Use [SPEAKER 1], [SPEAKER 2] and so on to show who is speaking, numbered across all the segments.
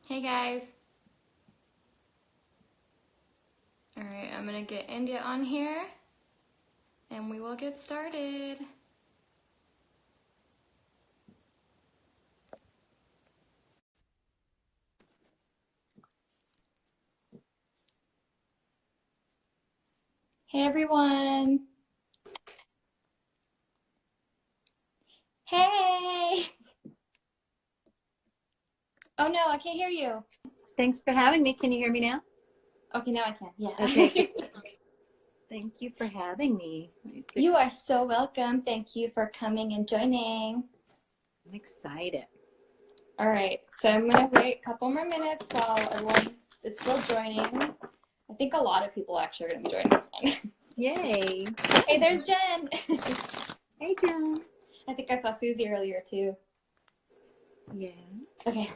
[SPEAKER 1] Hey guys. Alright, I'm gonna get India on here and we will get started. Hey everyone. Hey. Oh no, I can't hear you.
[SPEAKER 2] Thanks for having me. Can you hear me now?
[SPEAKER 1] Okay, now I can. Yeah.
[SPEAKER 2] Okay. Thank you for having me.
[SPEAKER 1] You are so welcome. Thank you for coming and joining.
[SPEAKER 2] I'm excited.
[SPEAKER 1] All right, so I'm gonna wait a couple more minutes while everyone is still joining. I think a lot of people actually are gonna be joining this one.
[SPEAKER 2] Yay.
[SPEAKER 1] Hey, there's Jen.
[SPEAKER 2] Hey, Jen.
[SPEAKER 1] I think I saw Susie earlier too.
[SPEAKER 2] Yeah.
[SPEAKER 1] Okay.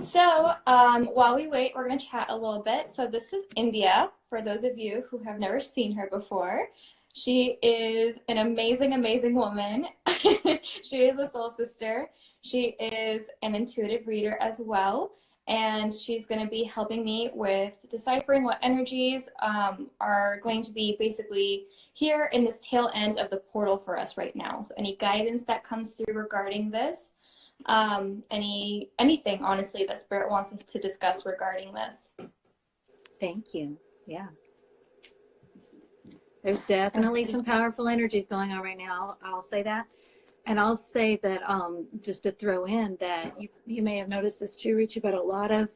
[SPEAKER 1] So while we wait, we're going to chat a little bit. So this is India, for those of you who have never seen her before. She is an amazing, amazing woman. She is a soul sister. She is an intuitive reader as well. And she's going to be helping me with deciphering what energies are going to be basically here in this tail end of the portal for us right now. So any guidance that comes through regarding this, anything honestly that Spirit wants us to discuss regarding this.
[SPEAKER 2] Thank you. Yeah. There's definitely some powerful energies going on right now. I'll say that. And I'll say that just to throw in that you may have noticed this too, Ruchi, but a lot of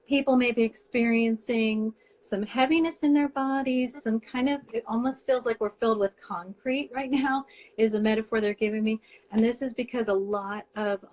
[SPEAKER 2] people may be experiencing some heaviness in their bodies, some kind of, it almost feels like we're filled with concrete right now, is a metaphor they're giving me. And this is because a lot of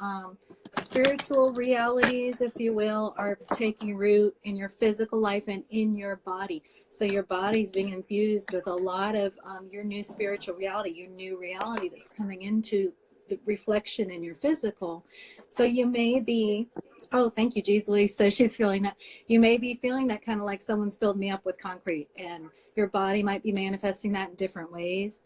[SPEAKER 2] spiritual realities, if you will, are taking root in your physical life and in your body. So your body's being infused with a lot of your new spiritual reality, your new reality that's coming into the reflection in your physical. So you may be, oh, thank you, Jesus. Lee says she's feeling that. You may be feeling that kind of like someone's filled me up with concrete, and your body might be manifesting that in different ways.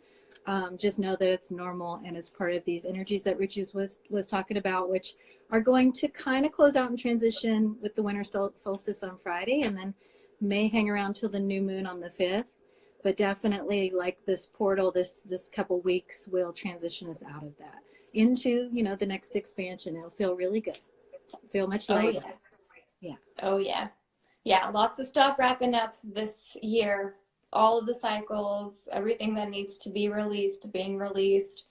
[SPEAKER 2] Just know that it's normal and it's part of these energies that Ruchi was talking about, which are going to kind of close out and transition with the winter solstice on Friday, and then may hang around till the new moon on the 5th. But definitely, like this portal, this couple weeks will transition us out of that into, you know, the next expansion. It'll feel really good. Feel much lighter.
[SPEAKER 1] Oh, yeah.
[SPEAKER 2] Yeah.
[SPEAKER 1] Oh, yeah. Yeah, lots of stuff wrapping up this year. All of the cycles, everything that needs to be released, being released,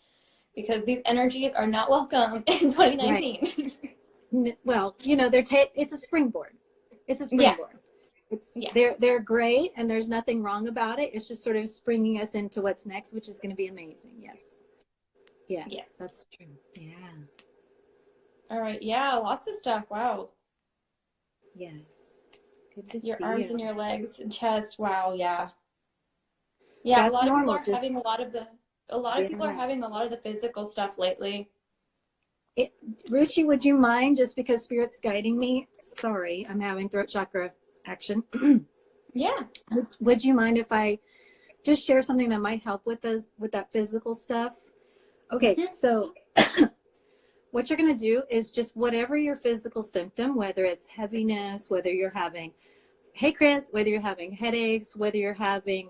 [SPEAKER 1] because these energies are not welcome in 2019.
[SPEAKER 2] Right. Well, you know, it's a springboard. It's a springboard. They're great, and there's nothing wrong about it. It's just sort of springing us into what's next, which is going to be amazing. Yes. Yeah. That's true. Yeah.
[SPEAKER 1] All right. Yeah, lots of stuff. Wow.
[SPEAKER 2] Yes. Good to see
[SPEAKER 1] your arms
[SPEAKER 2] you.
[SPEAKER 1] and your legs and chest. Wow. Yeah. Yeah.
[SPEAKER 2] That's
[SPEAKER 1] a lot
[SPEAKER 2] normal.
[SPEAKER 1] of people are having a lot of people are having a lot of the physical stuff lately.
[SPEAKER 2] Ruchi, would you mind, just because Spirit's guiding me? Sorry, I'm having throat chakra action.
[SPEAKER 1] Yeah.
[SPEAKER 2] Would you mind if I just share something that might help with that physical stuff? Okay. So what you're going to do is just whatever your physical symptom, whether it's heaviness, whether you're having, hey Chris, whether you're having headaches, whether you're having,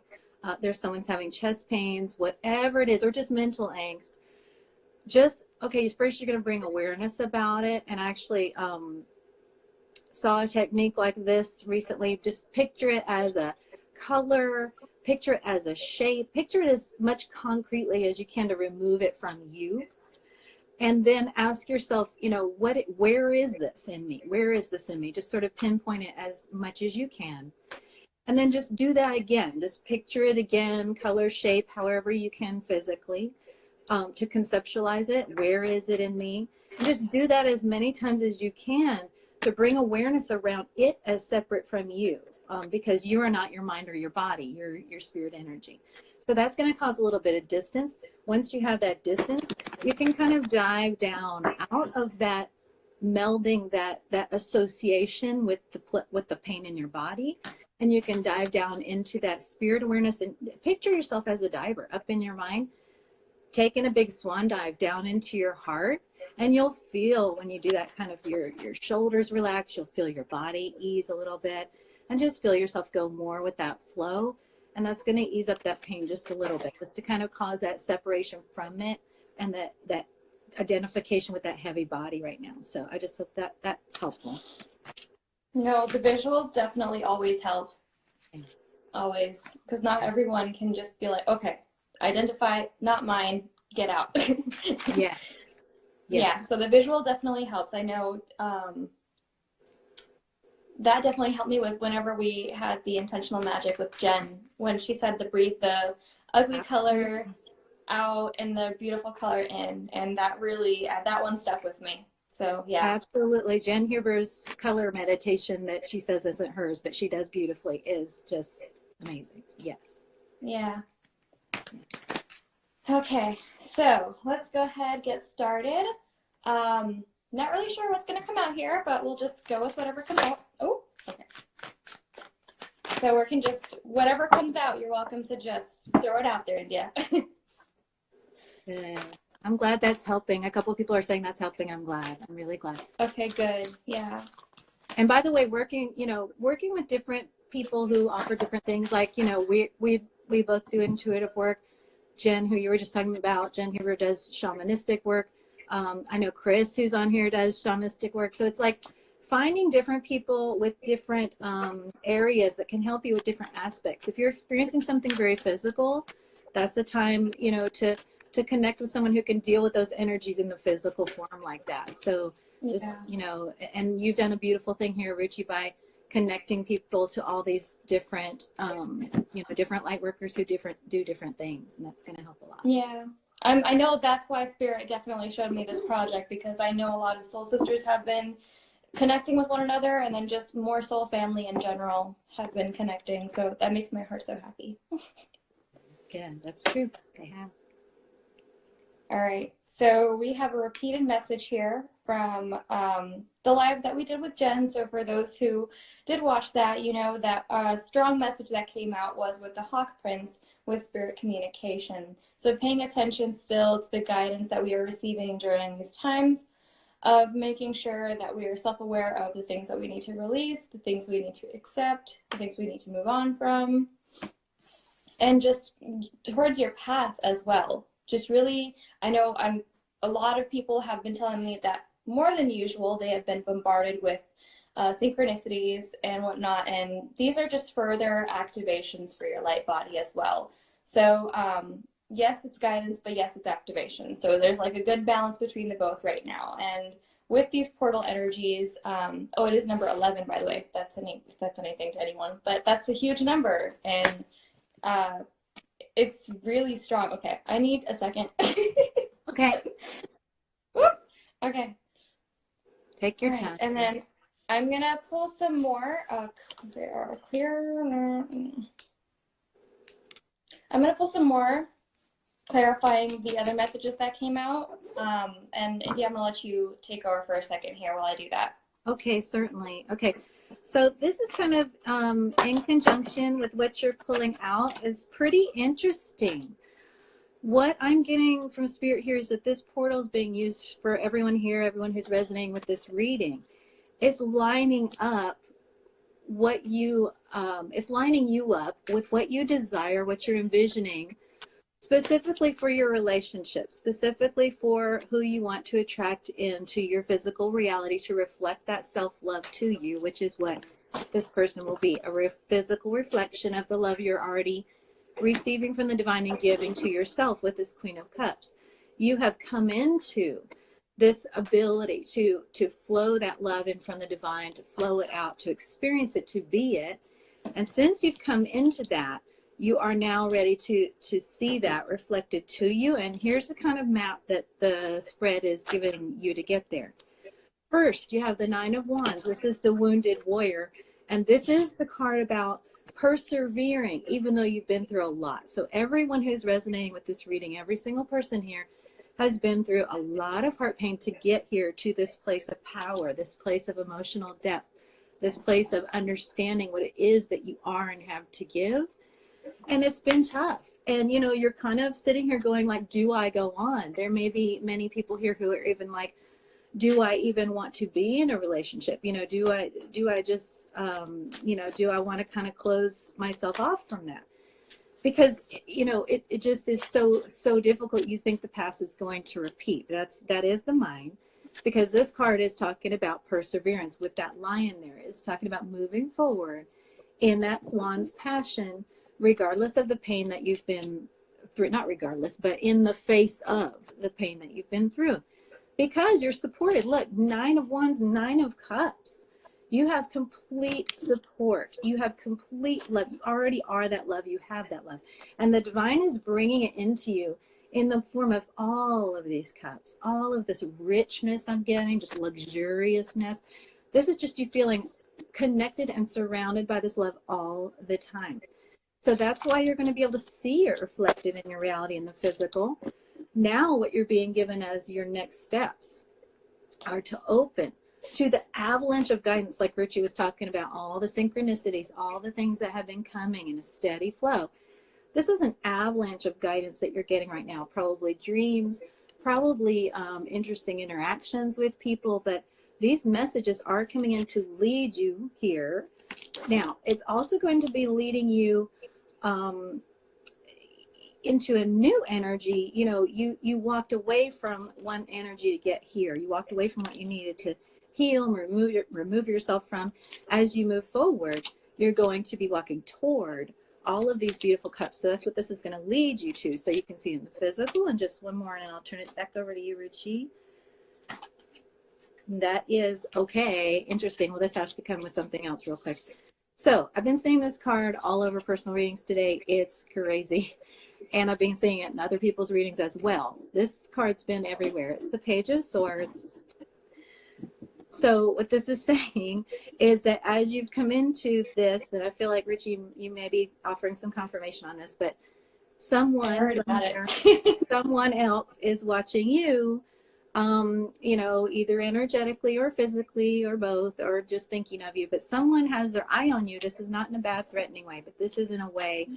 [SPEAKER 2] someone's having chest pains, whatever it is, or just mental angst, first you're going to bring awareness about it. And I actually saw a technique like this recently. Just picture it as a color, picture it as a shape, picture it as much concretely as you can to remove it from you. And then ask yourself, you know, where is this in me? Where is this in me? Just sort of pinpoint it as much as you can. And then just do that again. Just picture it again, color, shape, however you can physically, to conceptualize it. Where is it in me? And just do that as many times as you can to bring awareness around it as separate from you, because you are not your mind or your body. You're your spirit energy. So that's going to cause a little bit of distance. Once you have that distance, you can kind of dive down out of that melding, that association with the pain in your body, and you can dive down into that spirit awareness and picture yourself as a diver up in your mind, taking a big swan dive down into your heart And you'll feel when you do that, kind of your shoulders relax, you'll feel your body ease a little bit, and just feel yourself go more with that flow. And that's going to ease up that pain just a little bit, just to kind of cause that separation from it, and that identification with that heavy body right now. So I just hope that that's helpful.
[SPEAKER 1] No, the visuals definitely always help. Always. Because not everyone can just be like, okay, identify, not mine, get out.
[SPEAKER 2] Yes.
[SPEAKER 1] Yeah, so the visual definitely helps. I know that definitely helped me with whenever we had the intentional magic with Jen, when she said to breathe the ugly color out and the beautiful color in, and that really, that one stuck with me. So yeah.
[SPEAKER 2] Absolutely. Jen Huber's color meditation that she says isn't hers, but she does beautifully, is just amazing. Yes.
[SPEAKER 1] Yeah. Okay, so let's go ahead, get started. Not really sure what's going to come out here, but we'll just go with whatever comes out. Oh, okay. So we can just, whatever comes out, you're welcome to just throw it out there, India.
[SPEAKER 2] Good. I'm glad that's helping. A couple of people are saying that's helping. I'm glad. I'm really glad.
[SPEAKER 1] Okay, good. Yeah.
[SPEAKER 2] And by the way, working with different people who offer different things, like, we both do intuitive work. Jen, who you were just talking about, Jen Huber does shamanistic work. I know Chris, who's on here, does shamanistic work. So it's like finding different people with different areas that can help you with different aspects. If you're experiencing something very physical, that's the time, to connect with someone who can deal with those energies in the physical form like that. So just, and you've done a beautiful thing here, Ruchi, by connecting people to all these different, different light workers who do different things, and that's going to help a lot.
[SPEAKER 1] Yeah. I know that's why Spirit definitely showed me this project, because I know a lot of soul sisters have been connecting with one another, and then just more soul family in general have been connecting. So that makes my heart so happy.
[SPEAKER 2] Yeah, that's true. They have.
[SPEAKER 1] All right. So we have a repeated message here from the live that we did with Jen. So for those who did watch that, that strong message that came out was with the Hawk Prince with spirit communication. So paying attention still to the guidance that we are receiving during these times of making sure that we are self-aware of the things that we need to release, the things we need to accept, the things we need to move on from, and just towards your path as well. Just really, I know a lot of people have been telling me that more than usual, they have been bombarded with synchronicities and whatnot. And these are just further activations for your light body as well. So yes, it's guidance, but yes, it's activation. So there's like a good balance between the both right now. And with these portal energies, it is number 11, by the way, if that's anything to anyone, but that's a huge number. And it's really strong. Okay, I need a second.
[SPEAKER 2] Okay.
[SPEAKER 1] Okay.
[SPEAKER 2] Take your time.
[SPEAKER 1] And then I'm gonna pull some more. I'm gonna pull some more, clarifying the other messages that came out. And India, I'm gonna let you take over for a second here while I do that.
[SPEAKER 2] Okay, certainly. Okay. So this is kind of in conjunction with what you're pulling out, is pretty interesting. What I'm getting from Spirit here is that this portal is being used for everyone here, everyone who's resonating with this reading. It's lining up what you, it's lining you up with what you desire, what you're envisioning, specifically for your relationship, specifically for who you want to attract into your physical reality to reflect that self-love to you, which is what this person will be, a physical reflection of the love you're already receiving from the divine and giving to yourself with this Queen of Cups. You have come into this ability to flow that love in from the divine, to flow it out, to experience it, to be it. And since you've come into that, you are now ready to see that reflected to you. And here's the kind of map that the spread is giving you to get there. First, you have the Nine of Wands. This is the wounded warrior. And this is the card about persevering, even though you've been through a lot. So everyone who's resonating with this reading, every single person here has been through a lot of heart pain to get here to this place of power, this place of emotional depth, this place of understanding what it is that you are and have to give. And it's been tough. And, you know, you're kind of sitting here going like, do I go on? There may be many people here who are even like, do I even want to be in a relationship? You know, do I just, you know, do I want to kind of close myself off from that? Because, you know, it just is so difficult. You think the past is going to repeat. That is the mind, because this card is talking about perseverance with that lion there. It's talking about moving forward in that one's passion, regardless of the pain that you've been through, not regardless, but in the face of the pain that you've been through, because you're supported. Look, 9 of Wands, 9 of Cups. You have complete support. You have complete love. You already are that love. You have that love. And the divine is bringing it into you in the form of all of these cups, all of this richness I'm getting, just luxuriousness. This is just you feeling connected and surrounded by this love all the time. So that's why you're going to be able to see it reflected in your reality in the physical. Now what you're being given as your next steps are to open to the avalanche of guidance, like Ruchi was talking about, all the synchronicities, all the things that have been coming in a steady flow. This is an avalanche of guidance that you're getting right now, probably dreams, probably interesting interactions with people, but these messages are coming in to lead you here. Now, it's also going to be leading you into a new energy. You know, you walked away from one energy to get here. You walked away from what you needed to heal and remove yourself from. As you move forward, you're going to be walking toward all of these beautiful cups. So that's what this is going to lead you to. So you can see in the physical, and just one more, and I'll turn it back over to you, Ruchi. That is okay. Interesting. Well, this has to come with something else real quick. So I've been seeing this card all over personal readings today. It's crazy. And I've been seeing it in other people's readings as well. This card's been everywhere. It's the Page of Swords. So what this is saying is that as you've come into this, and I feel like Ruchi, you may be offering some confirmation on this, but someone else is watching you, you know, either energetically or physically or both, or just thinking of you, but someone has their eye on you. This is not in a bad, threatening way, but this is in a way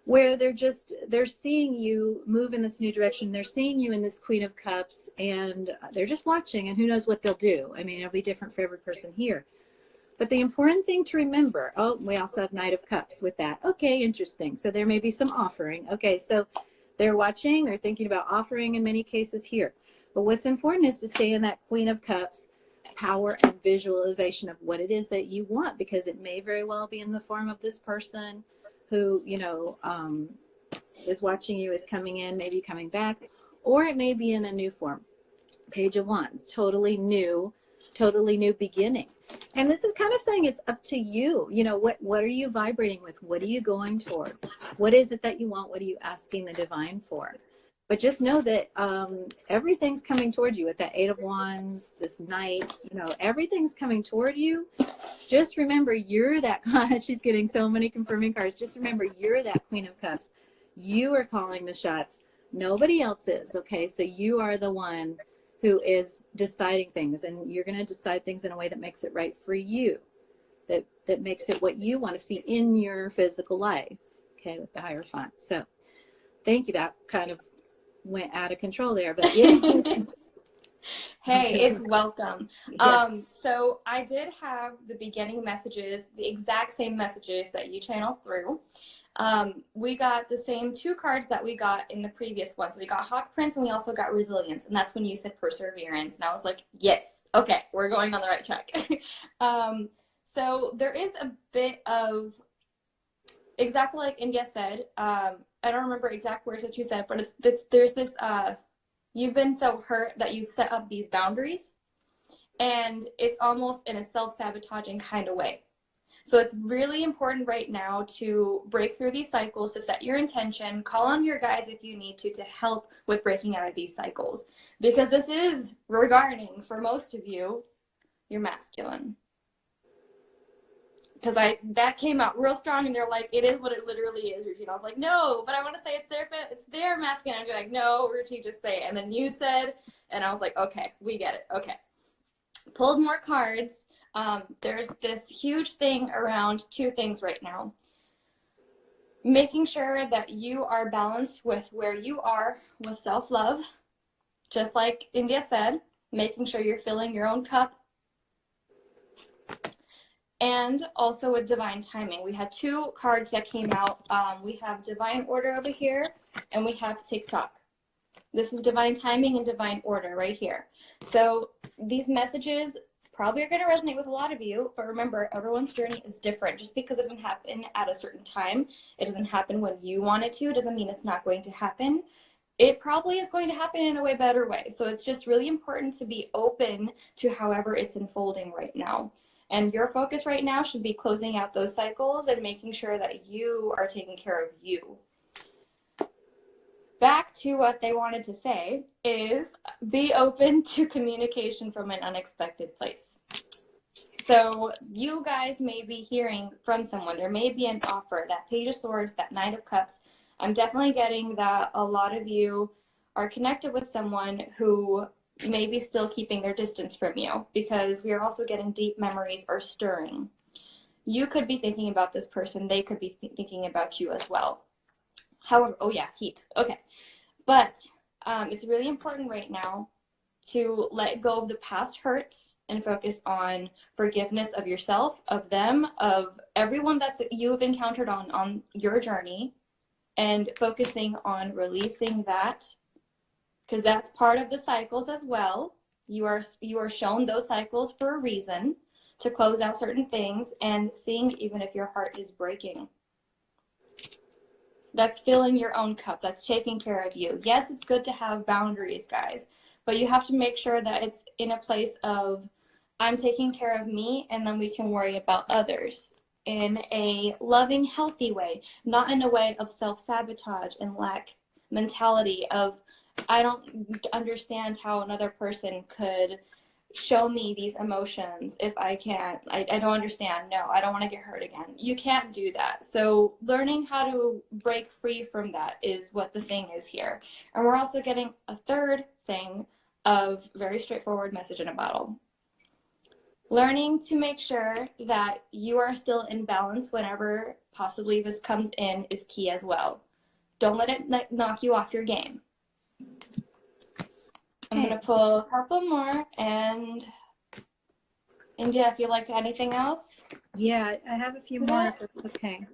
[SPEAKER 2] where they're seeing you move in this new direction. They're seeing you in this Queen of Cups, and they're just watching, and who knows what they'll do. I mean, it'll be different for every person here. But the important thing to remember, oh, we also have Knight of Cups with that. Okay, interesting. So there may be some offering. Okay, so they're watching, they're thinking about offering in many cases here. But what's important is to stay in that Queen of Cups power and visualization of what it is that you want, because it may very well be in the form of this person who, you know, is watching you, is coming in, maybe coming back, or it may be in a new form. Page of Wands, totally new beginning. And this is kind of saying it's up to you. You know, what are you vibrating with? What are you going toward? What is it that you want? What are you asking the divine for? But just know that everything's coming toward you with that 8 of Wands, this Knight, you know, everything's coming toward you. Just remember, you're that, she's getting so many confirming cards. Just remember, you're that Queen of Cups. You are calling the shots. Nobody else is, okay? So you are the one who is deciding things, and you're going to decide things in a way that makes it right for you, that makes it what you want to see in your physical life, okay, with the higher font. So thank you. That kind of went out of control there, but yeah.
[SPEAKER 1] Hey, it's welcome.
[SPEAKER 2] Yeah.
[SPEAKER 1] So I did have the beginning messages, the exact same messages that you channeled through. We got the same 2 cards that we got in the previous one. So we got Hawk Prince, and we also got Resilience, and that's when you said Perseverance, and I was like, yes, okay, we're going on the right track. So there is a bit of, exactly like India said, I don't remember exact words that you said, but there's this, you've been so hurt that you've set up these boundaries, and it's almost in a self-sabotaging kind of way. So it's really important right now to break through these cycles, to set your intention, call on your guides if you need to help with breaking out of these cycles. Because this is regarding, for most of you, your masculine. Because that came out real strong, and they're like, it is what it literally is, Ruchi. And I was like, no, but I want to say it's their masculine. And I'm like, no, Ruchi, just say it. And then you said, and I was like, okay, we get it. Okay. Pulled more cards. There's this huge thing around 2 things right now. Making sure that you are balanced with where you are with self-love, just like India said, making sure you're filling your own cup. And also with divine timing. We had two cards that came out. We have divine order over here, and we have TikTok. This is divine timing and divine order right here. So these messages probably are going to resonate with a lot of you, but remember, everyone's journey is different. Just because it doesn't happen at a certain time, it doesn't happen when you want it to, doesn't mean it's not going to happen. It probably is going to happen in a way better way. So it's just really important to be open to however it's unfolding right now. And your focus right now should be closing out those cycles and making sure that you are taking care of you. Back to what they wanted to say is be open to communication from an unexpected place. So you guys may be hearing from someone. There may be an offer, that Page of Swords, that Knight of Cups. I'm definitely getting that a lot of you are connected with someone who may be still keeping their distance from you, because we are also getting deep memories are stirring. You could be thinking about this person. They could be thinking about you as well. However, oh yeah, heat. Okay. But it's really important right now to let go of the past hurts and focus on forgiveness of yourself, of them, of everyone that you've encountered on your journey, and focusing on releasing that, because that's part of the cycles as well. You are shown those cycles for a reason, to close out certain things, and seeing even if your heart is breaking. That's filling your own cup. That's taking care of you. Yes, it's good to have boundaries, guys, but you have to make sure that it's in a place of, I'm taking care of me, and then we can worry about others in a loving, healthy way, not in a way of self-sabotage and lack mentality of, I don't understand how another person could show me these emotions if I can't. I don't understand. No, I don't want to get hurt again. You can't do that. So learning how to break free from that is what the thing is here. And we're also getting a third thing of very straightforward message in a bottle. Learning to make sure that you are still in balance whenever possibly this comes in is key as well. Don't let it knock you off your game. I'm going to pull a couple more, and India, if you'd like to add anything else.
[SPEAKER 2] Yeah, I have a few more. If it's okay.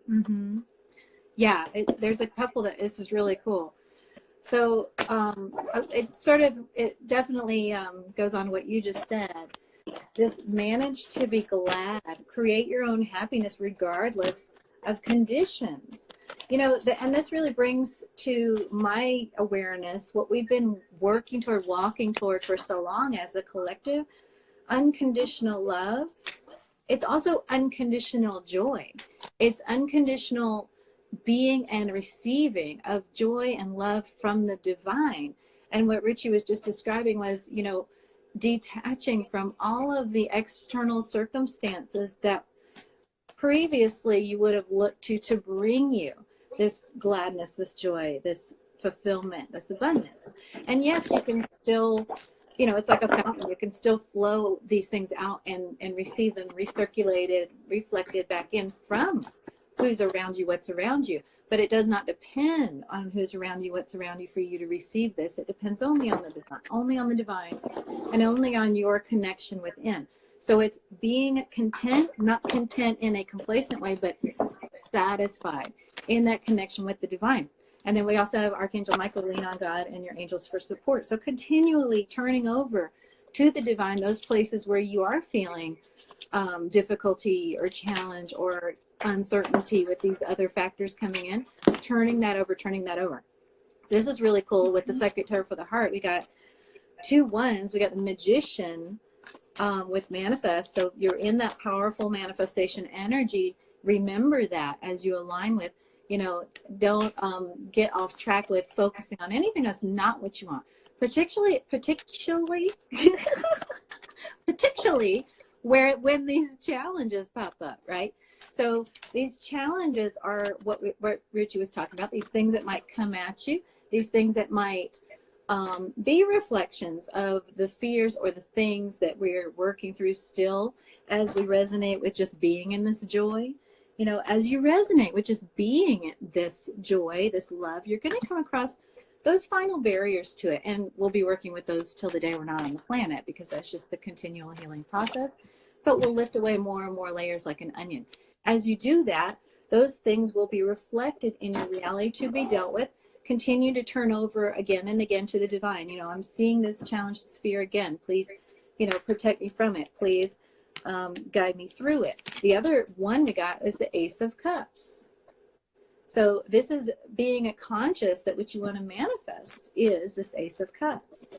[SPEAKER 2] Yeah, there's a couple that this is really cool. So it definitely goes on what you just said. Just manage to be glad, create your own happiness regardless of conditions. You know, and this really brings to my awareness what we've been working toward, walking toward for so long as a collective: unconditional love. It's also unconditional joy. It's unconditional being and receiving of joy and love from the divine. And what Ruchi was just describing was, you know, detaching from all of the external circumstances that previously you would have looked to bring you this gladness, this joy, this fulfillment, this abundance. And yes, you can still, you know, it's like a fountain. You can still flow these things out and receive them recirculated, reflected back in from who's around you, what's around you. But it does not depend on who's around you, what's around you for you to receive this. It depends only on the divine, and only on your connection within. So it's being content, not content in a complacent way, but satisfied in that connection with the divine. And then we also have Archangel Michael, lean on God and your angels for support. So continually turning over to the divine those places where you are feeling difficulty or challenge or uncertainty with these other factors coming in, turning that over. This is really cool with the Psychic Tarot for the Heart. We got 2 ones. We got the Magician with manifest. So you're in that powerful manifestation energy. Remember that as you align with, you know, don't get off track with focusing on anything that's not what you want. Particularly when these challenges pop up, right? So these challenges are what Ruchi was talking about, these things that might come at you, these things that might be reflections of the fears or the things that we're working through still as we resonate with just being in this joy. you know, as you resonate with just being this joy, this love, you're going to come across those final barriers to it. And we'll be working with those till the day we're not on the planet, because that's just the continual healing process. But we'll lift away more and more layers like an onion. As you do that, those things will be reflected in your reality to be dealt with. Continue to turn over again and again to the divine. You know, I'm seeing this challenge, this fear again. Please, you know, protect me from it. Please guide me through it. The other one we got is the Ace of Cups. So this is being conscious that what you want to manifest is this Ace of Cups.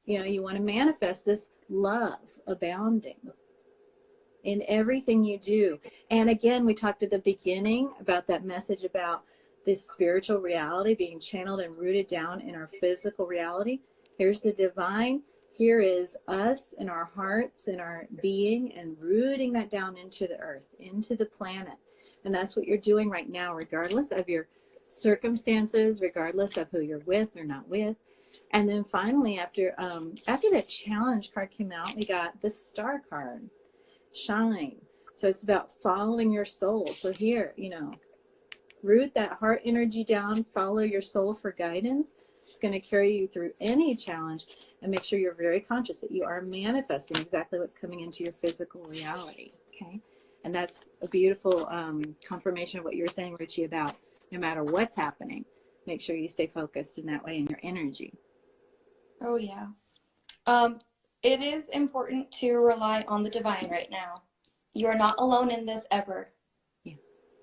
[SPEAKER 2] You know, you want to manifest this love abounding in everything you do. And again, we talked at the beginning about that message about this spiritual reality being channeled and rooted down in our physical reality. Here's the divine. Here is us in our hearts and our being, and rooting that down into the earth, into the planet. And that's what you're doing right now, regardless of your circumstances, regardless of who you're with or not with. And then finally, after that challenge card came out, we got the Star card, Shine. So it's about following your soul. So here, you know, root that heart energy down, follow your soul for guidance. It's going to carry you through any challenge, and make sure you're very conscious that you are manifesting exactly what's coming into your physical reality. Okay. And that's a beautiful confirmation of what you were saying, Ruchi, about no matter what's happening, make sure you stay focused in that way in your energy.
[SPEAKER 1] Oh, yeah. It is important to rely on the divine right now. You are not alone in this ever.
[SPEAKER 2] Yeah.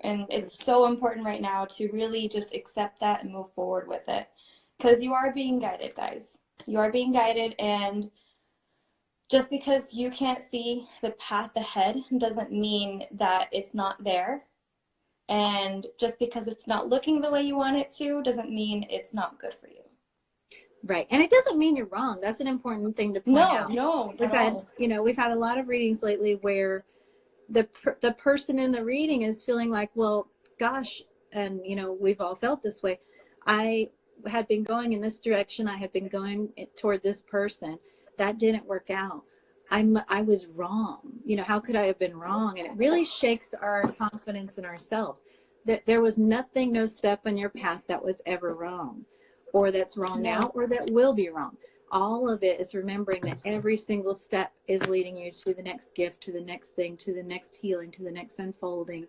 [SPEAKER 1] And it's so important right now to really just accept that and move forward with it. Because you are being guided, guys. You are being guided, and just because you can't see the path ahead doesn't mean that it's not there. And just because it's not looking the way you want it to doesn't mean it's not good for you.
[SPEAKER 2] Right. And it doesn't mean you're wrong. That's an important thing to point out.
[SPEAKER 1] No.
[SPEAKER 2] We've had a lot of readings lately where the person in the reading is feeling like, well, gosh, and you know, we've all felt this way. I had been going in this direction. I had been going toward this person. That didn't work out. I was wrong. You know, how could I have been wrong? And it really shakes our confidence in ourselves. There was nothing, no step on your path that was ever wrong, or that's wrong now, or that will be wrong. All of it is remembering that every single step is leading you to the next gift, to the next thing, to the next healing, to the next unfolding,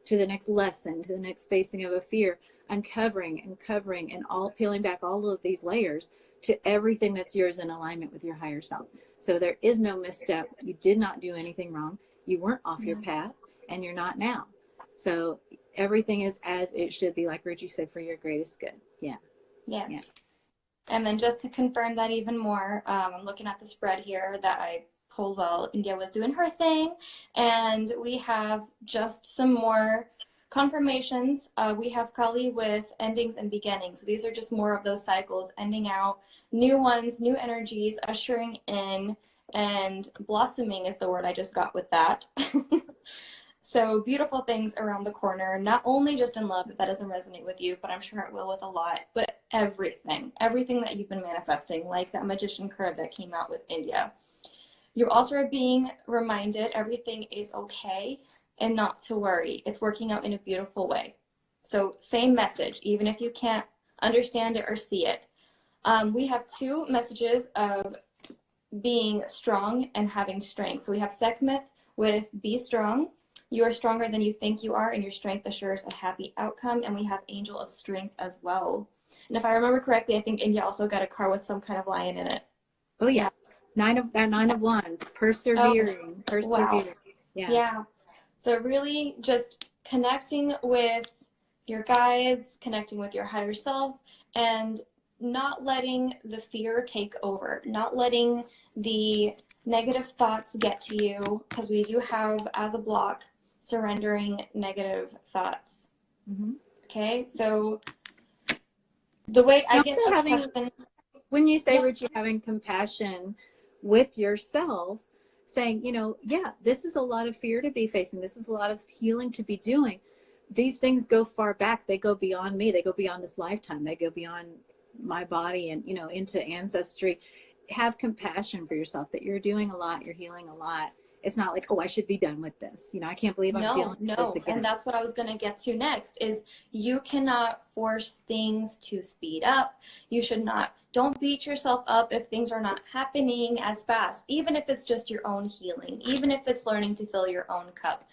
[SPEAKER 2] to the next lesson, to the next facing of a fear, uncovering and covering and all peeling back all of these layers to everything that's yours in alignment with your higher self. So there is no misstep. You did not do anything wrong. You weren't off your path, and you're not now. So everything is as it should be, like Ruchi said, for your greatest good. Yeah.
[SPEAKER 1] Yes.
[SPEAKER 2] Yeah.
[SPEAKER 1] And then just to confirm that even more, I'm looking at the spread here that I pulled while India was doing her thing. And we have just some more confirmations. We have Kali with endings and beginnings. So these are just more of those cycles, ending out, new ones, new energies, ushering in, and blossoming is the word I just got with that. So beautiful things around the corner, not only just in love, if that doesn't resonate with you, but I'm sure it will with a lot, but everything that you've been manifesting, like that magician card that came out with India. You're also being reminded everything is okay and not to worry. It's working out in a beautiful way. So same message, even if you can't understand it or see it. We have two messages of being strong and having strength. So we have Sekhmet with be strong. You are stronger than you think you are, and your strength assures a happy outcome. And we have Angel of Strength as well. And if I remember correctly, I think India also got a card with some kind of lion in it.
[SPEAKER 2] Oh yeah, Nine of Wands, persevering, persevering.
[SPEAKER 1] Wow.
[SPEAKER 2] Yeah.
[SPEAKER 1] Yeah. So really just connecting with your guides, connecting with your higher self, and not letting the fear take over, not letting the negative thoughts get to you, because we do have as a block surrendering negative thoughts.
[SPEAKER 2] Mm-hmm.
[SPEAKER 1] Okay, so the way I get a question,
[SPEAKER 2] when you say, Ruchi, having compassion with yourself, saying, you know, yeah, this is a lot of fear to be facing. This is a lot of healing to be doing. These things go far back. They go beyond me. They go beyond this lifetime. They go beyond my body and, you know, into ancestry. Have compassion for yourself, that you're doing a lot. You're healing a lot. It's not like, oh, I should be done with this. You know, I can't believe I'm dealing with this again.
[SPEAKER 1] And that's what I was going to get to next is you cannot force things to speed up. You should not, don't beat yourself up if things are not happening as fast, even if it's just your own healing, even if it's learning to fill your own cup.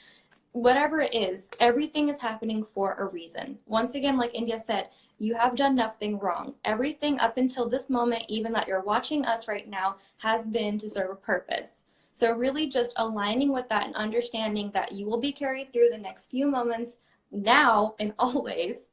[SPEAKER 1] Whatever it is, everything is happening for a reason. Once again, like India said, you have done nothing wrong. Everything up until this moment, even that you're watching us right now, has been to serve a purpose. So really just aligning with that and understanding that you will be carried through the next few moments now and always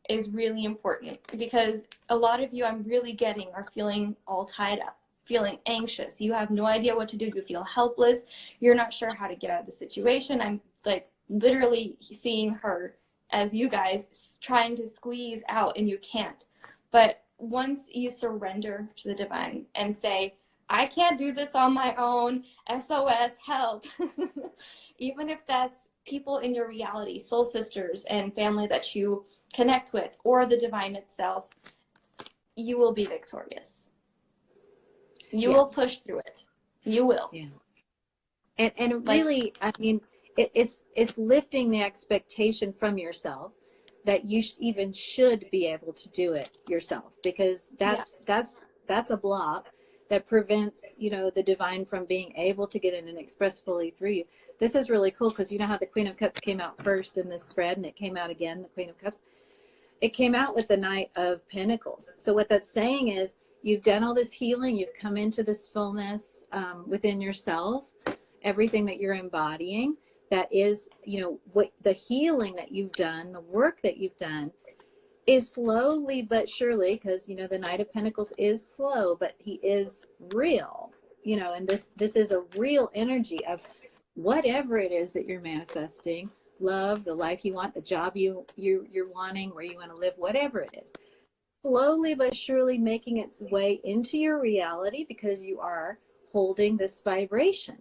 [SPEAKER 1] is really important, because a lot of you, I'm really getting, are feeling all tied up, feeling anxious. You have no idea what to do. You feel helpless. You're not sure how to get out of the situation. I'm like literally seeing her as you guys trying to squeeze out and you can't. But once you surrender to the divine and say, I can't do this on my own, SOS, help. Even if that's people in your reality, soul sisters and family that you connect with, or the divine itself, you will be victorious. You will push through it. You will.
[SPEAKER 2] Yeah. And really, I mean, it's lifting the expectation from yourself that you even should be able to do it yourself, because that's a block that prevents, you know, the divine from being able to get in and express fully through you. This is really cool, because you know how the Queen of Cups came out first in this spread, and it came out again, the Queen of Cups. It came out with the Knight of Pentacles. So what that's saying is you've done all this healing, you've come into this fullness within yourself, everything that you're embodying, that is, you know, what the healing that you've done, the work that you've done, is slowly but surely, because, you know, the Knight of Pentacles is slow, but he is real, you know, and this is a real energy of whatever it is that you're manifesting, love, the life you want, the job you're wanting, where you want to live, whatever it is, slowly but surely making its way into your reality, because you are holding this vibration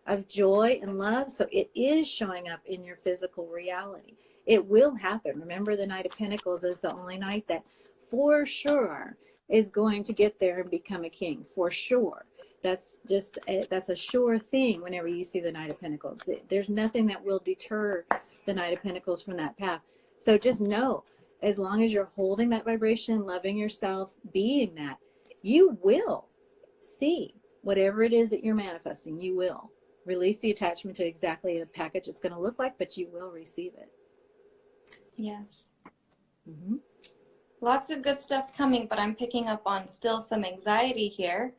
[SPEAKER 2] of joy and love. So it is showing up in your physical reality. It will happen. Remember, the Knight of Pentacles is the only knight that for sure is going to get there and become a king, for sure. That's a sure thing whenever you see the Knight of Pentacles. There's nothing that will deter the Knight of Pentacles from that path. So just know, as long as you're holding that vibration, loving yourself, being that, you will see whatever it is that you're manifesting. You will release the attachment to exactly the package it's going to look like, but you will receive it.
[SPEAKER 1] Yes.
[SPEAKER 2] Mm-hmm.
[SPEAKER 1] Lots of good stuff coming, but I'm picking up on still some anxiety here.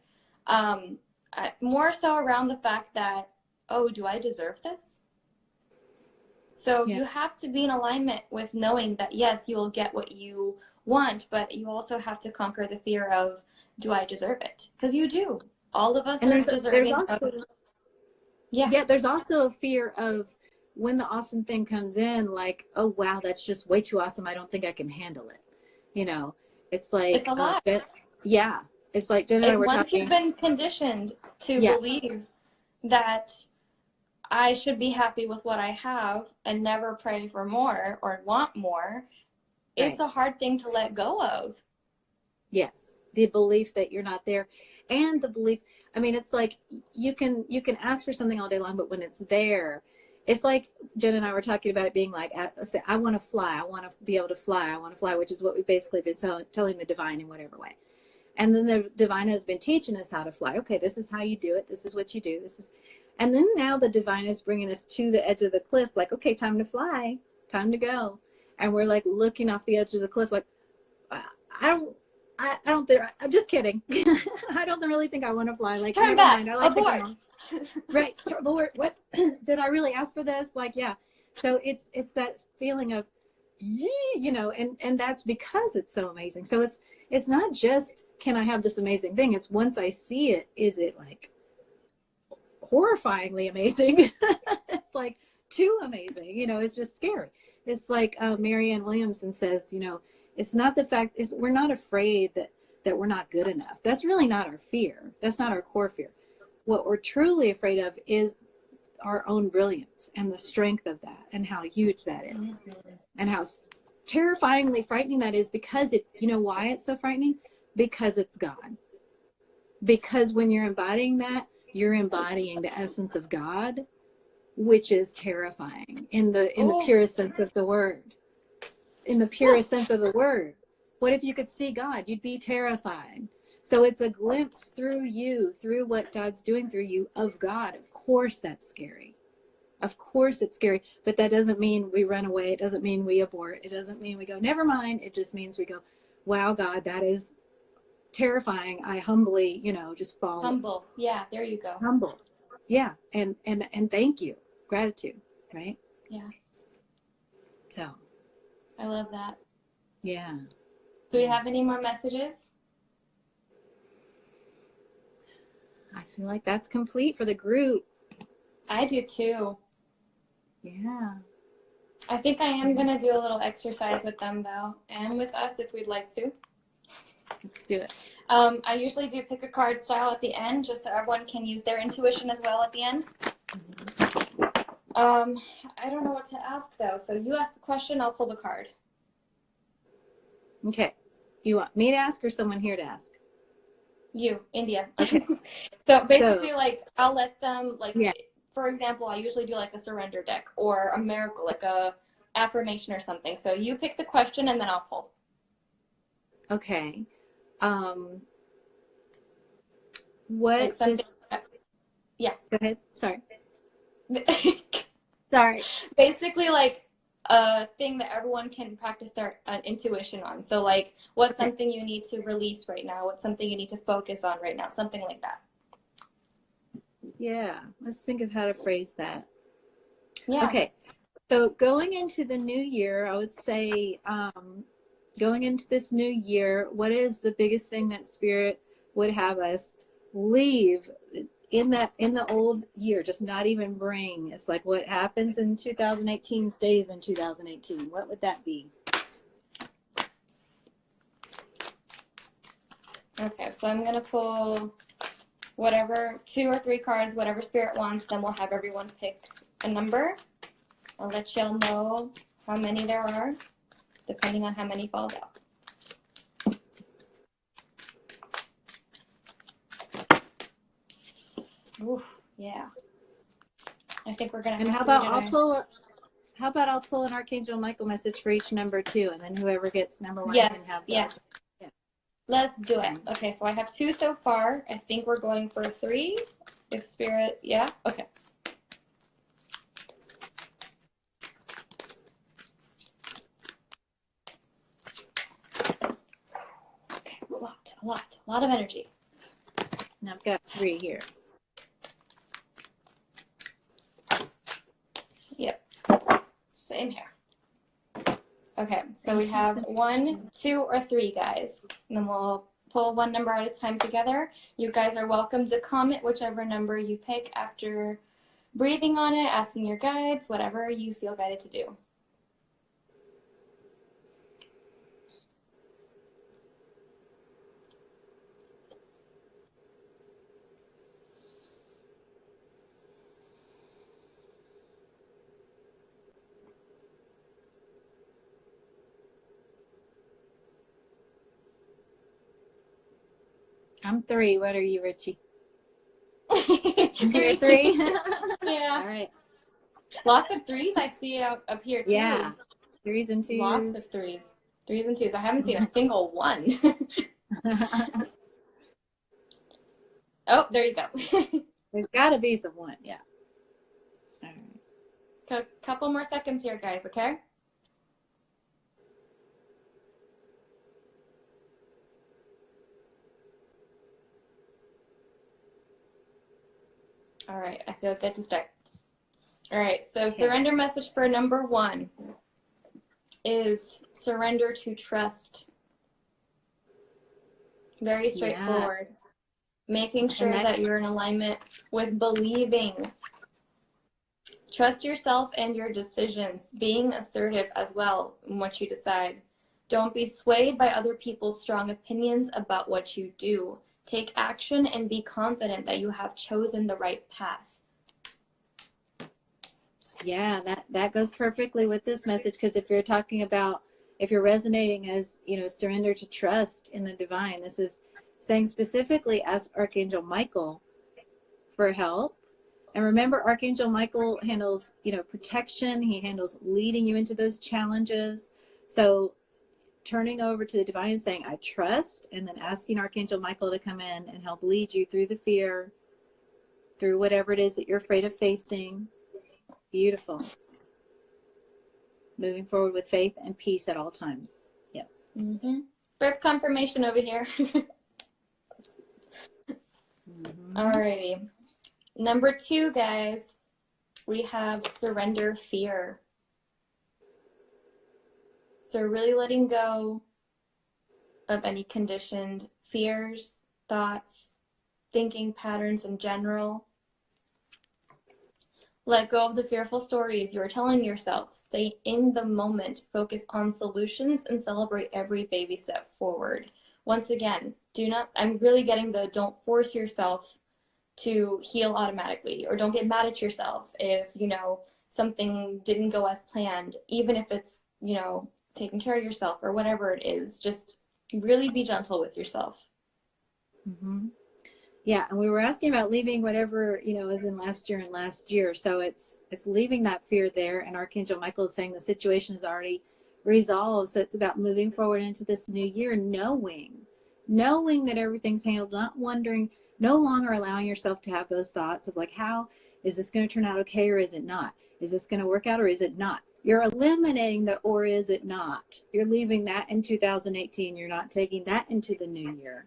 [SPEAKER 1] More so around the fact that, oh, do I deserve this? So you have to be in alignment with knowing that, yes, you will get what you want, but you also have to conquer the fear of, do I deserve it? Because you do. All of us are deserving of... there's also a fear of when the awesome thing comes in, like, oh, wow, that's just way too awesome. I don't think I can handle it. You know, it's like, it's a lot.
[SPEAKER 2] It's like Jen and I were
[SPEAKER 1] once
[SPEAKER 2] talking.
[SPEAKER 1] You've been conditioned to believe that I should be happy with what I have and never pray for more or want more. It's a hard thing to let go of. Yes.
[SPEAKER 2] The belief that you're not there, and the belief, I mean, it's like you can ask for something all day long, but when it's there, it's like Jen and I were talking about it being like, I want to fly. I want to be able to fly. I want to fly, which is what we've basically been telling the divine in whatever way. And then the divine has been teaching us how to fly. Okay, this is how you do it. This is what you do. And then now the divine is bringing us to the edge of the cliff. Like, okay, time to fly, time to go. And we're like looking off the edge of the cliff. Like, I don't think, I'm just kidding. I don't really think I want to fly. Like,
[SPEAKER 1] turn back,
[SPEAKER 2] mind. I like
[SPEAKER 1] abort.
[SPEAKER 2] Right, abort. What did I really ask for this? Like, yeah. So it's that feeling of, you know, and that's because it's so amazing. So it's not just, can I have this amazing thing? It's once I see it, is it like horrifyingly amazing? It's like too amazing. You know, it's just scary. It's like Marianne Williamson says, you know, it's not the fact, we're not afraid that we're not good enough. That's really not our fear. That's not our core fear. What we're truly afraid of is our own brilliance and the strength of that and how huge that is and how terrifyingly frightening that is, because you know why it's so frightening? Because it's God. Because when you're embodying that, you're embodying the essence of God, which is terrifying in the
[SPEAKER 1] Oh,
[SPEAKER 2] purest sense of the word. In the purest sense of the word. What if you could see God? You'd be terrified. So it's a glimpse through you, through what God's doing through you of God. Of course that's scary. Of course it's scary, but that doesn't mean we run away. It doesn't mean we abort. It doesn't mean we go, never mind. It just means we go, wow, God, that is terrifying. I humbly, just fall.
[SPEAKER 1] humble. Yeah, there you go.
[SPEAKER 2] Humble. Yeah. And thank you. Gratitude. Right.
[SPEAKER 1] Yeah.
[SPEAKER 2] So.
[SPEAKER 1] I love that.
[SPEAKER 2] Yeah.
[SPEAKER 1] Do we have any more messages?
[SPEAKER 2] I feel like that's complete for the group.
[SPEAKER 1] I do too.
[SPEAKER 2] Yeah.
[SPEAKER 1] I think I am going to do a little exercise with them, though, and with us if we'd like to.
[SPEAKER 2] Let's do it.
[SPEAKER 1] I usually do pick a card style at the end, just so everyone can use their intuition as well at the end. I don't know what to ask, though, so you ask the question, I'll pull the card.
[SPEAKER 2] Okay. You want me to ask or someone here to ask?
[SPEAKER 1] You, India.
[SPEAKER 2] Okay.
[SPEAKER 1] So basically, I'll let them,
[SPEAKER 2] yeah.
[SPEAKER 1] For example, I usually do a surrender deck or a miracle, like a affirmation or something. So you pick the question and then I'll pull.
[SPEAKER 2] Okay. What does...
[SPEAKER 1] Yeah.
[SPEAKER 2] Go ahead. Sorry. Sorry.
[SPEAKER 1] Basically, a thing that everyone can practice their intuition on. So what's something you need to release right now? What's something you need to focus on right now? Something like that.
[SPEAKER 2] Yeah. Let's think of how to phrase that.
[SPEAKER 1] Yeah.
[SPEAKER 2] Okay. So going into the new year, I would say, going into this new year, what is the biggest thing that Spirit would have us leave in the old year, just not even bring? It's like what happens in 2018 stays in 2018. What would that be?
[SPEAKER 1] Okay, so I'm gonna pull whatever, 2 or 3 cards, whatever Spirit wants, then we'll have everyone pick a number. I'll let y'all know how many there are, depending on how many falls out. Ooh, yeah. I think we're gonna.
[SPEAKER 2] And how about I'll pull an Archangel Michael message for each number too, and then whoever gets number 1
[SPEAKER 1] yes,
[SPEAKER 2] can have that.
[SPEAKER 1] Yeah. Let's do it. Okay, so I have 2 so far. I think we're going for 3. If Spirit, yeah, okay. Okay, a lot of energy.
[SPEAKER 2] And I've got 3 here.
[SPEAKER 1] Yep, same here. Okay, so we have 1, 2, or 3 guys, and then we'll pull one number at a time together. You guys are welcome to comment whichever number you pick after breathing on it, asking your guides, whatever you feel guided to do.
[SPEAKER 2] I'm 3. What are you, Ruchi?
[SPEAKER 1] 3.
[SPEAKER 2] 3.
[SPEAKER 1] Yeah.
[SPEAKER 2] All right.
[SPEAKER 1] Lots of 3s I see up here too.
[SPEAKER 2] Yeah. 3s and 2s.
[SPEAKER 1] Lots of 3s. 3s and 2s. I haven't seen a single one. Oh, there you go.
[SPEAKER 2] There's got to be some 1. Yeah. All right.
[SPEAKER 1] A couple more seconds here, guys, okay? All right, I feel good to start. All right, so okay. Surrender message for number 1 is surrender to trust. Very straightforward. Yeah. Making sure that you're in alignment with believing. Trust yourself and your decisions. Being assertive as well in what you decide. Don't be swayed by other people's strong opinions about what you do. Take action and be confident that you have chosen the right path.
[SPEAKER 2] Yeah, that goes perfectly with this message, because if you're talking about, if you're resonating as, surrender to trust in the divine, this is saying specifically as Archangel Michael, for help. And remember, Archangel Michael handles, you know, protection. He handles leading you into those challenges. So turning over to the divine and saying, I trust, and then asking Archangel Michael to come in and help lead you through the fear, through whatever it is that you're afraid of facing. Beautiful. Moving forward with faith and peace at all times. Yes.
[SPEAKER 1] Mm-hmm. Birth confirmation over here. Alrighty. Number 2, guys, we have surrender fear. So really letting go of any conditioned fears, thoughts, thinking patterns in general. Let go of the fearful stories you are telling yourself. Stay in the moment. Focus on solutions and celebrate every baby step forward. Once again, I'm really getting the don't force yourself to heal automatically, or don't get mad at yourself if, you know, something didn't go as planned, even if it's, you know, taking care of yourself or whatever it is. Just really be gentle with yourself.
[SPEAKER 2] Mm-hmm. Yeah, and we were asking about leaving whatever, you know, is in last year and last year. So it's leaving that fear there. And Archangel Michael is saying the situation is already resolved. So it's about moving forward into this new year, knowing that everything's handled, not wondering, no longer allowing yourself to have those thoughts of like, how is this going to turn out okay, or is it not? Is this going to work out, or is it not? You're eliminating the or is it not. You're leaving that in 2018. You're not taking that into the new year.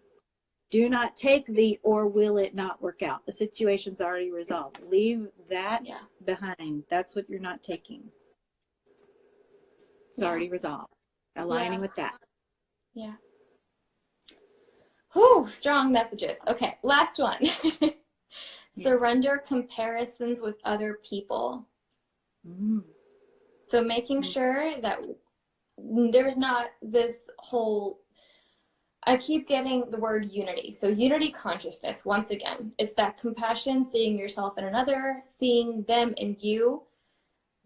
[SPEAKER 2] Do not take the or will it not work out. The situation's already resolved. Leave that behind. That's what you're not taking. It's already resolved. Aligning with that.
[SPEAKER 1] Yeah. Whew, strong messages. Okay, last one. Surrender comparisons with other people. So making sure that there's not this whole, I keep getting the word unity. So unity consciousness, once again, it's that compassion, seeing yourself in another, seeing them in you,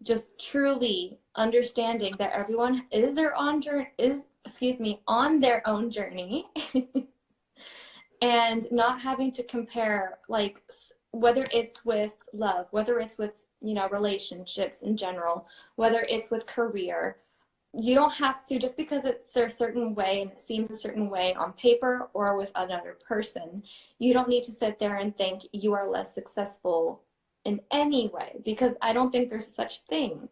[SPEAKER 1] just truly understanding that everyone is on their own journey. And not having to compare, like, whether it's with love, whether it's with, you know, relationships in general, whether it's with career. You don't have to, just because it's a certain way and it seems a certain way on paper or with another person, you don't need to sit there and think you are less successful in any way, because I don't think there's such thing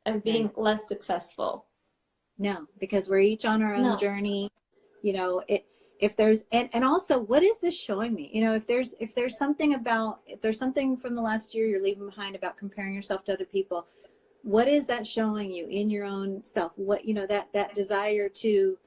[SPEAKER 1] as being less successcefull.
[SPEAKER 2] No, because we're each on our own journey. You know, if there's, and also, what is this showing me? You know, if there's something from the last year you're leaving behind about comparing yourself to other people, what is that showing you in your own self? What, you know, that desire to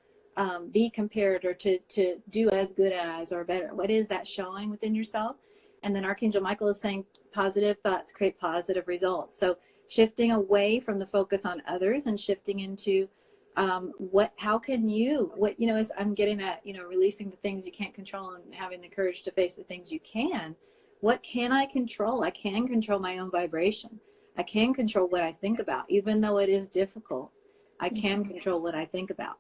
[SPEAKER 2] be compared or to do as good as or better, what is that showing within yourself? And then Archangel Michael is saying positive thoughts create positive results. So shifting away from the focus on others and shifting into how can you, what, you know, is, I'm getting that, you know, releasing the things you can't control and having the courage to face the things you can. What can I control? I can control my own vibration. I can control what I think about, even though it is difficult. I can control what I think about.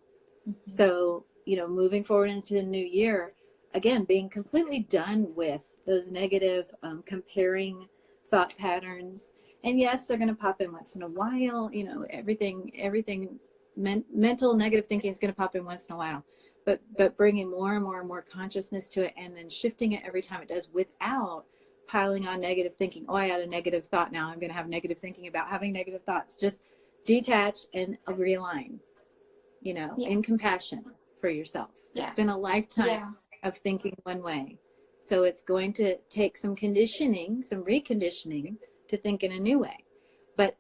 [SPEAKER 2] So, you know, moving forward into the new year, again, being completely done with those negative comparing thought patterns. And yes, they're going to pop in once in a while. You know, everything mental negative thinking is going to pop in once in a while, but bringing more and more and more consciousness to it, and then shifting it every time it does without piling on negative thinking. Oh, I had a negative thought, now I'm going to have negative thinking about having negative thoughts. Just detach and realign, you know, in compassion for yourself. It's been a lifetime of thinking one way. So it's going to take some conditioning, some reconditioning to think in a new way. But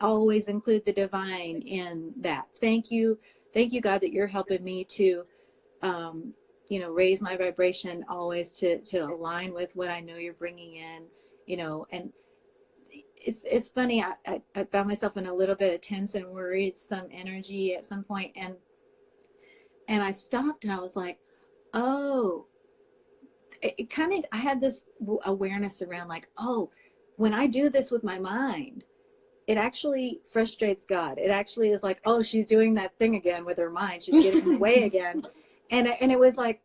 [SPEAKER 2] always include the divine in that. Thank you, God, that you're helping me to you know, raise my vibration always to align with what I know you're bringing in, you know. And it's funny, I found myself in a little bit of tense and worried, some energy at some point, and I stopped and I was like, oh, it kind of, I had this awareness around like, oh, when I do this with my mind, it actually frustrates God. It actually is like, oh, she's doing that thing again with her mind. She's getting in the way again. And it was like,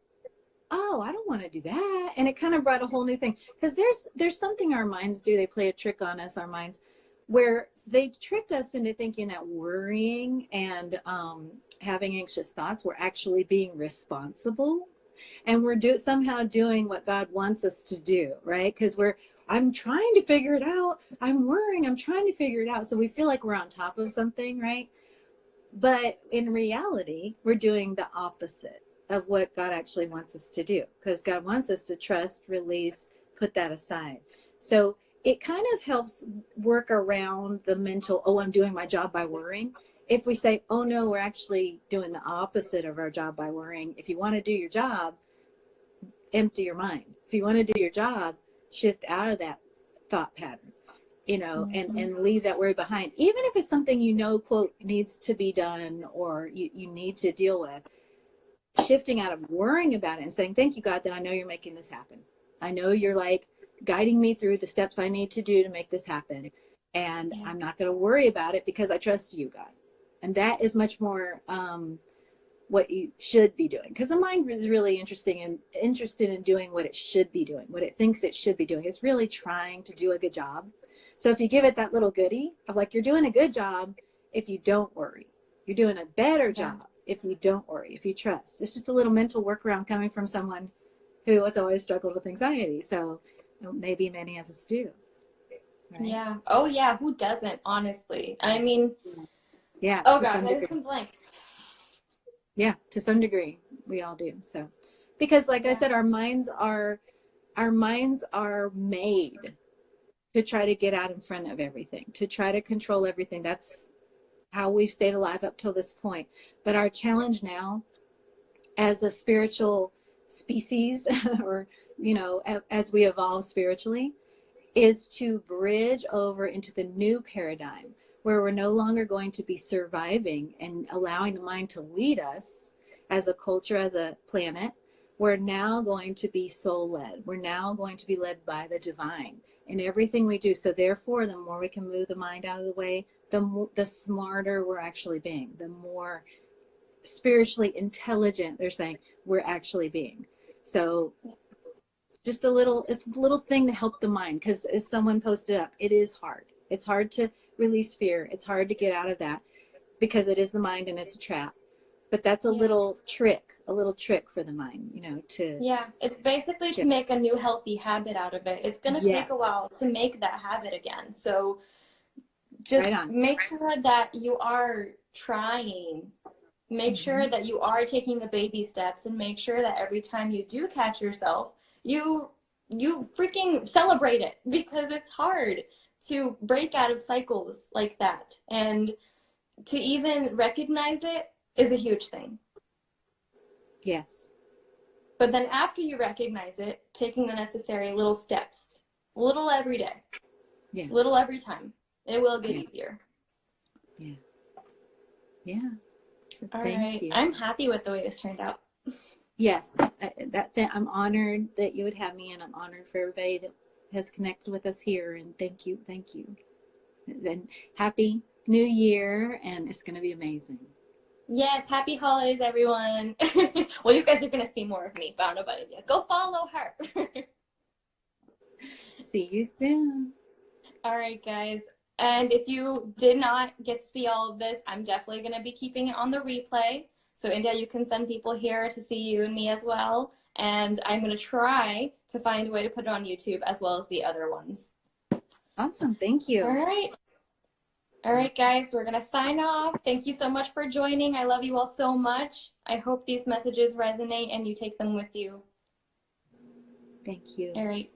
[SPEAKER 2] oh, I don't want to do that. And it kind of brought a whole new thing. Because there's something our minds do. They play a trick on us, our minds, where they trick us into thinking that worrying and having anxious thoughts, we're actually being responsible. And we're somehow doing what God wants us to do, right? Because I'm trying to figure it out. I'm worrying. I'm trying to figure it out. So we feel like we're on top of something, right? But in reality, we're doing the opposite of what God actually wants us to do, because God wants us to trust, release, put that aside. So it kind of helps work around the mental, oh, I'm doing my job by worrying. If we say, oh no, we're actually doing the opposite of our job by worrying. If you want to do your job, empty your mind. If you want to do your job, shift out of that thought pattern, and leave that worry behind. Even if it's something, quote, needs to be done or you need to deal with, shifting out of worrying about it and saying, thank you, God, that I know you're making this happen. I know you're like guiding me through the steps I need to do to make this happen. And I'm not going to worry about it because I trust you, God. And that is much more what you should be doing, because the mind is really interested in doing what it should be doing, what it thinks it should be doing. It's really trying to do a good job. So if you give it that little goodie of like, you're doing a good job if you don't worry, you're doing a better job if you don't worry, if you trust. It's just a little mental workaround coming from someone who has always struggled with anxiety. So maybe many of us do.
[SPEAKER 1] Right? Yeah. Oh yeah. Who doesn't, honestly? I mean,
[SPEAKER 2] yeah.
[SPEAKER 1] Oh God, I have some blank.
[SPEAKER 2] Yeah, to some degree, we all do. So, because like I said, our minds are made to try to get out in front of everything, to try to control everything. That's how we've stayed alive up till this point. But our challenge now, as a spiritual species, or as we evolve spiritually, is to bridge over into the new paradigm, where we're no longer going to be surviving and allowing the mind to lead us as a culture, as a planet. We're now going to be soul-led. We're now going to be led by the divine in everything we do. So therefore, the more we can move the mind out of the way, the smarter we're actually being, the more spiritually intelligent, they're saying, we're actually being. So just it's a little thing to help the mind, because as someone posted up, it is hard. It's hard to release fear. It's hard to get out of that because it is the mind and it's a trap. But that's a little trick for the mind, to.
[SPEAKER 1] Yeah, it's basically to make a new healthy habit out of it. It's going to take a while to make that habit again. So just make sure that you are trying. Make sure that you are taking the baby steps, and make sure that every time you do catch yourself, you freaking celebrate it, because it's hard to break out of cycles like that. And to even recognize it is a huge thing.
[SPEAKER 2] Yes.
[SPEAKER 1] But then after you recognize it, taking the necessary little steps, little every day, little every time, it will get easier.
[SPEAKER 2] Yeah. Yeah.
[SPEAKER 1] All right. I'm happy with the way this turned out.
[SPEAKER 2] Yes. I'm honored that you would have me, and I'm honored for everybody that has connected with us here. And thank you. Then happy New Year, and it's going to be amazing.
[SPEAKER 1] Yes, happy holidays, everyone. Well, you guys are going to see more of me, but I don't know about India. Go follow her.
[SPEAKER 2] See you soon.
[SPEAKER 1] All right, guys. And if you did not get to see all of this, I'm definitely going to be keeping it on the replay. So, India, you can send people here to see you and me as well. And I'm going to try to find a way to put it on YouTube as well as the other ones.
[SPEAKER 2] Awesome. Thank you.
[SPEAKER 1] All right. All right, guys, we're going to sign off. Thank you so much for joining. I love you all so much. I hope these messages resonate and you take them with you.
[SPEAKER 2] Thank you.
[SPEAKER 1] All right.